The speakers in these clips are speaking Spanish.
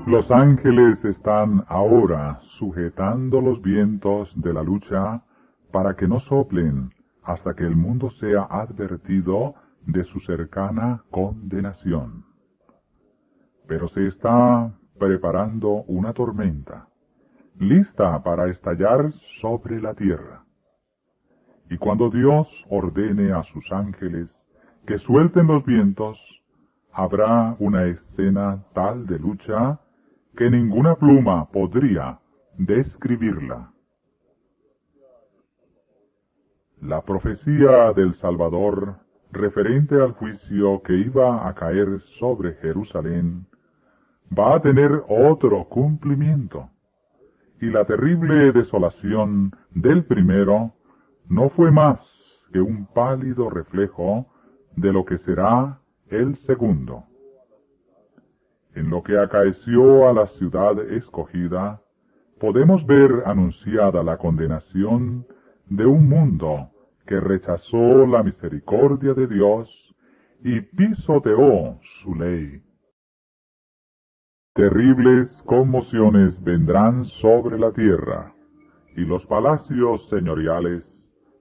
Los ángeles están ahora sujetando los vientos de la lucha para que no soplen hasta que el mundo sea advertido de su cercana condenación. Pero se está preparando una tormenta, lista para estallar sobre la tierra. Y cuando Dios ordene a sus ángeles que suelten los vientos, habrá una escena tal de lucha que ninguna pluma podría describirla. La profecía del Salvador, referente al juicio que iba a caer sobre Jerusalén, va a tener otro cumplimiento. Y la terrible desolación del primero no fue más que un pálido reflejo de lo que será el segundo. En lo que acaeció a la ciudad escogida, podemos ver anunciada la condenación de un mundo que rechazó la misericordia de Dios y pisoteó su ley. Terribles conmociones vendrán sobre la tierra, y los palacios señoriales,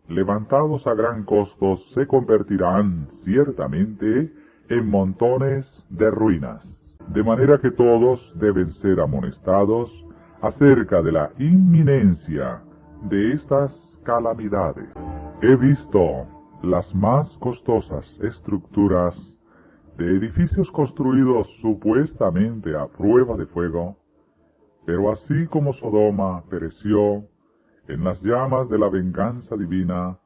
levantados a gran costo, se convertirán ciertamente en montones de ruinas, de manera que todos deben ser amonestados acerca de la inminencia de estas calamidades. He visto las más costosas estructuras de edificios construidos supuestamente a prueba de fuego, pero así como Sodoma pereció en las llamas de la venganza divina,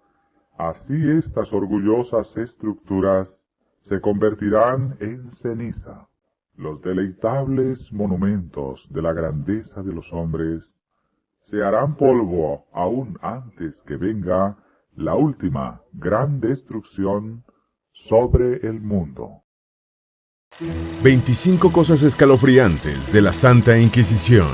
así estas orgullosas estructuras se convertirán en ceniza. Los deleitables monumentos de la grandeza de los hombres se harán polvo aún antes que venga la última gran destrucción sobre el mundo. 25 cosas escalofriantes de la Santa Inquisición.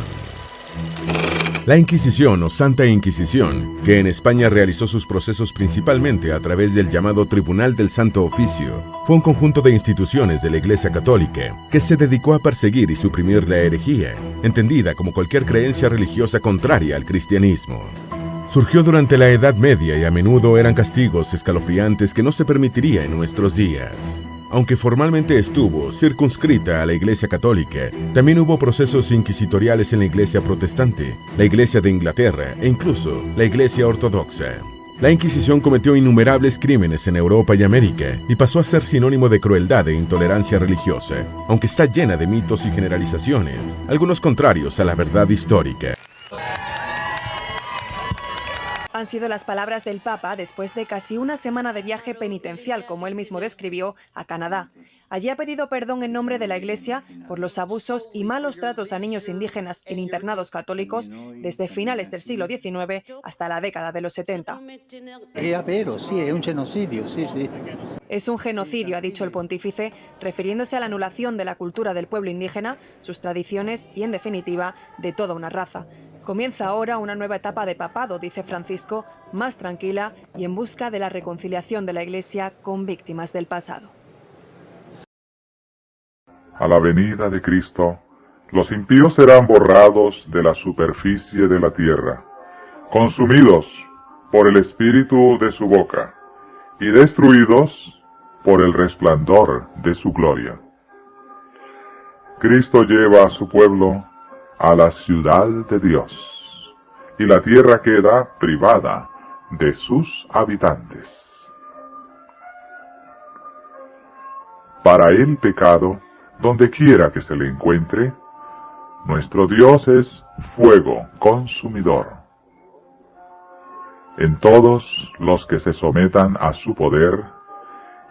La Inquisición o Santa Inquisición, que en España realizó sus procesos principalmente a través del llamado Tribunal del Santo Oficio, fue un conjunto de instituciones de la Iglesia Católica que se dedicó a perseguir y suprimir la herejía, entendida como cualquier creencia religiosa contraria al cristianismo. Surgió durante la Edad Media y a menudo eran castigos escalofriantes que no se permitiría en nuestros días. Aunque formalmente estuvo circunscrita a la Iglesia Católica, también hubo procesos inquisitoriales en la Iglesia Protestante, la Iglesia de Inglaterra e incluso la Iglesia Ortodoxa. La Inquisición cometió innumerables crímenes en Europa y América y pasó a ser sinónimo de crueldad e intolerancia religiosa, aunque está llena de mitos y generalizaciones, algunos contrarios a la verdad histórica. Han sido las palabras del Papa después de casi una semana de viaje penitencial, como él mismo describió, a Canadá. Allí ha pedido perdón en nombre de la Iglesia por los abusos y malos tratos a niños indígenas en internados católicos desde finales del siglo XIX hasta la década de los 70. Es vero, sí, es un genocidio, sí. Es un genocidio, ha dicho el pontífice, refiriéndose a la anulación de la cultura del pueblo indígena, sus tradiciones y, en definitiva, de toda una raza. Comienza ahora una nueva etapa de papado, dice Francisco, más tranquila y en busca de la reconciliación de la Iglesia con víctimas del pasado. A la venida de Cristo, los impíos serán borrados de la superficie de la tierra, consumidos por el espíritu de su boca y destruidos por el resplandor de su gloria. Cristo lleva a su pueblo a la ciudad de Dios, y la tierra queda privada de sus habitantes. Para el pecado, donde quiera que se le encuentre, nuestro Dios es fuego consumidor. En todos los que se sometan a su poder,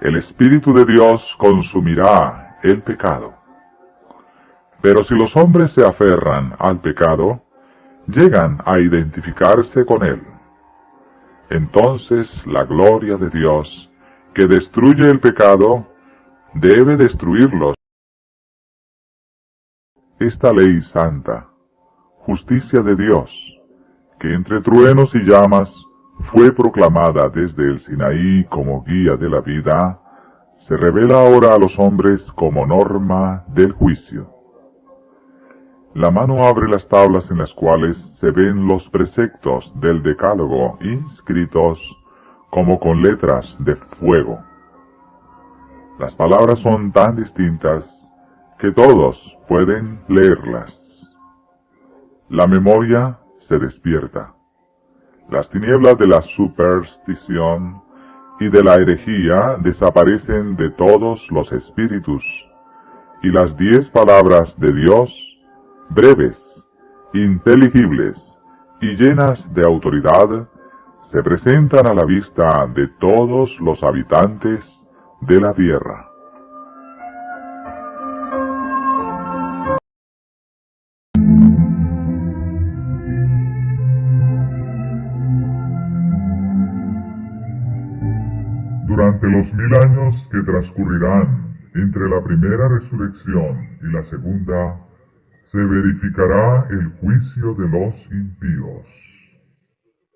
el Espíritu de Dios consumirá el pecado. Pero si los hombres se aferran al pecado, llegan a identificarse con él. Entonces la gloria de Dios, que destruye el pecado, debe destruirlos. Esta ley santa, justicia de Dios, que entre truenos y llamas fue proclamada desde el Sinaí como guía de la vida, se revela ahora a los hombres como norma del juicio. La mano abre las tablas en las cuales se ven los preceptos del Decálogo inscritos como con letras de fuego. Las palabras son tan distintas que todos pueden leerlas. La memoria se despierta. Las tinieblas de la superstición y de la herejía desaparecen de todos los espíritus, y las 10 palabras de Dios, breves, inteligibles y llenas de autoridad, se presentan a la vista de todos los habitantes de la tierra. Durante los 1000 años que transcurrirán entre la primera resurrección y la segunda, se verificará el juicio de los impíos.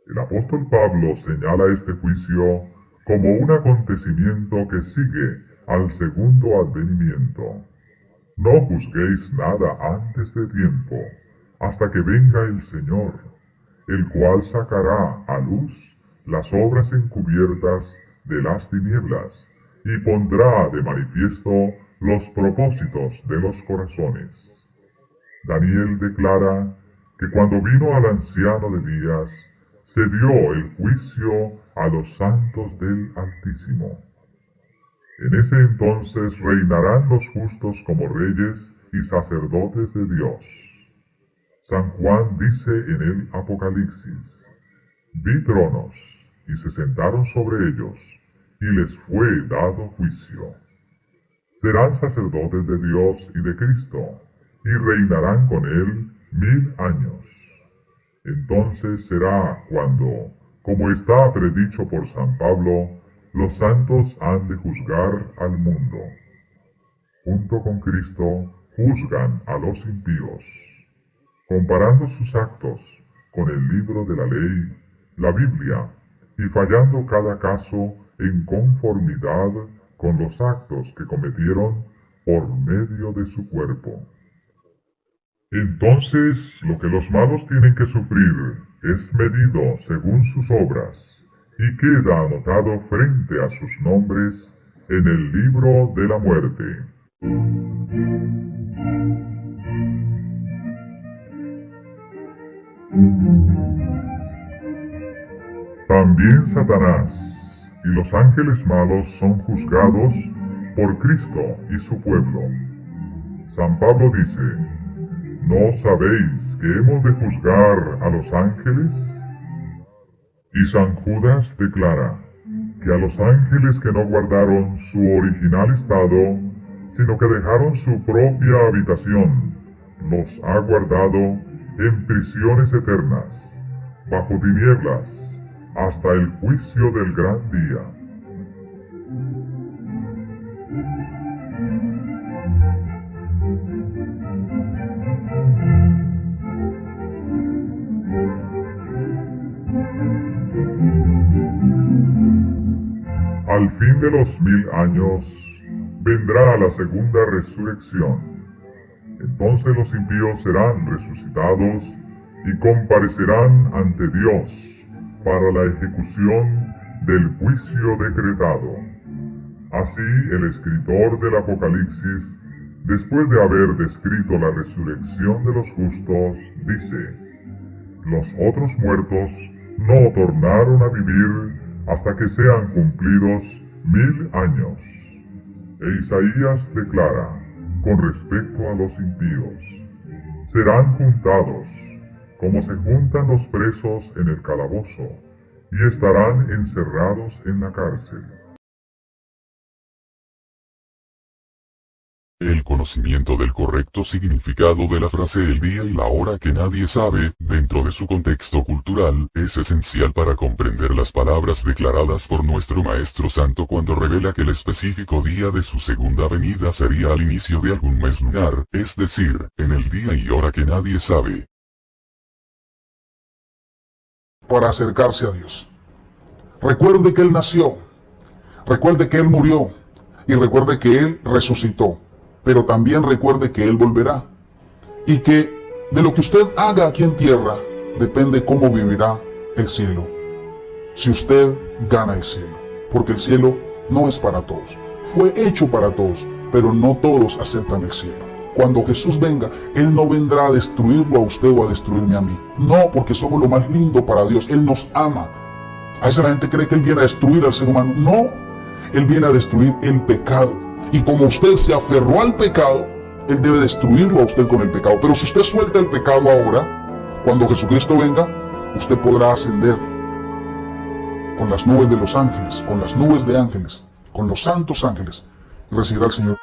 El apóstol Pablo señala este juicio como un acontecimiento que sigue al segundo advenimiento. No juzguéis nada antes de tiempo, hasta que venga el Señor, el cual sacará a luz las obras encubiertas de las tinieblas, y pondrá de manifiesto los propósitos de los corazones. Daniel declara que cuando vino al anciano de días, se dio el juicio a los santos del Altísimo. En ese entonces reinarán los justos como reyes y sacerdotes de Dios. San Juan dice en el Apocalipsis: vi tronos, y se sentaron sobre ellos, y les fue dado juicio. Serán sacerdotes de Dios y de Cristo, y reinarán con él 1000 años. Entonces será cuando, como está predicho por San Pablo, los santos han de juzgar al mundo. Junto con Cristo juzgan a los impíos. Comparando sus actos con el libro de la ley, la Biblia, y fallando cada caso en conformidad con los actos que cometieron por medio de su cuerpo. Entonces lo que los malos tienen que sufrir es medido según sus obras, y queda anotado frente a sus nombres en el libro de la muerte. También Satanás y los ángeles malos son juzgados por Cristo y su pueblo. San Pablo dice: ¿no sabéis que hemos de juzgar a los ángeles? Y San Judas declara que a los ángeles que no guardaron su original estado, sino que dejaron su propia habitación, los ha guardado en prisiones eternas, bajo tinieblas, hasta el juicio del gran día. Al fin de los 1000 años vendrá la segunda resurrección. Entonces los impíos serán resucitados y comparecerán ante Dios para la ejecución del juicio decretado. Así el escritor del Apocalipsis, después de haber descrito la resurrección de los justos, dice: los otros muertos no tornaron a vivir hasta que sean cumplidos 1000 años. E Isaías declara, con respecto a los impíos: serán juntados, como se juntan los presos en el calabozo, y estarán encerrados en la cárcel. El conocimiento del correcto significado de la frase el día y la hora que nadie sabe, dentro de su contexto cultural, es esencial para comprender las palabras declaradas por nuestro Maestro Santo cuando revela que el específico día de su segunda venida sería al inicio de algún mes lunar, es decir, en el día y hora que nadie sabe. Para acercarse a Dios. Recuerde que Él nació, recuerde que Él murió, y recuerde que Él resucitó. Pero también recuerde que Él volverá, y que De lo que usted haga aquí en tierra, depende cómo vivirá el cielo. Si usted gana el cielo, porque el cielo no es para todos. Fue hecho para todos, pero no todos aceptan el cielo. Cuando Jesús venga, Él no vendrá a destruirlo a usted o a destruirme a mí. No, porque somos lo más lindo para Dios. Él nos ama. A veces la gente cree que Él viene a destruir al ser humano. No, Él viene a destruir el pecado. Y como usted se aferró al pecado, Él debe destruirlo a usted con el pecado. Pero si usted suelta el pecado ahora, cuando Jesucristo venga, usted podrá ascender con las nubes de los ángeles, con las nubes de ángeles, con los santos ángeles, y recibirá al Señor.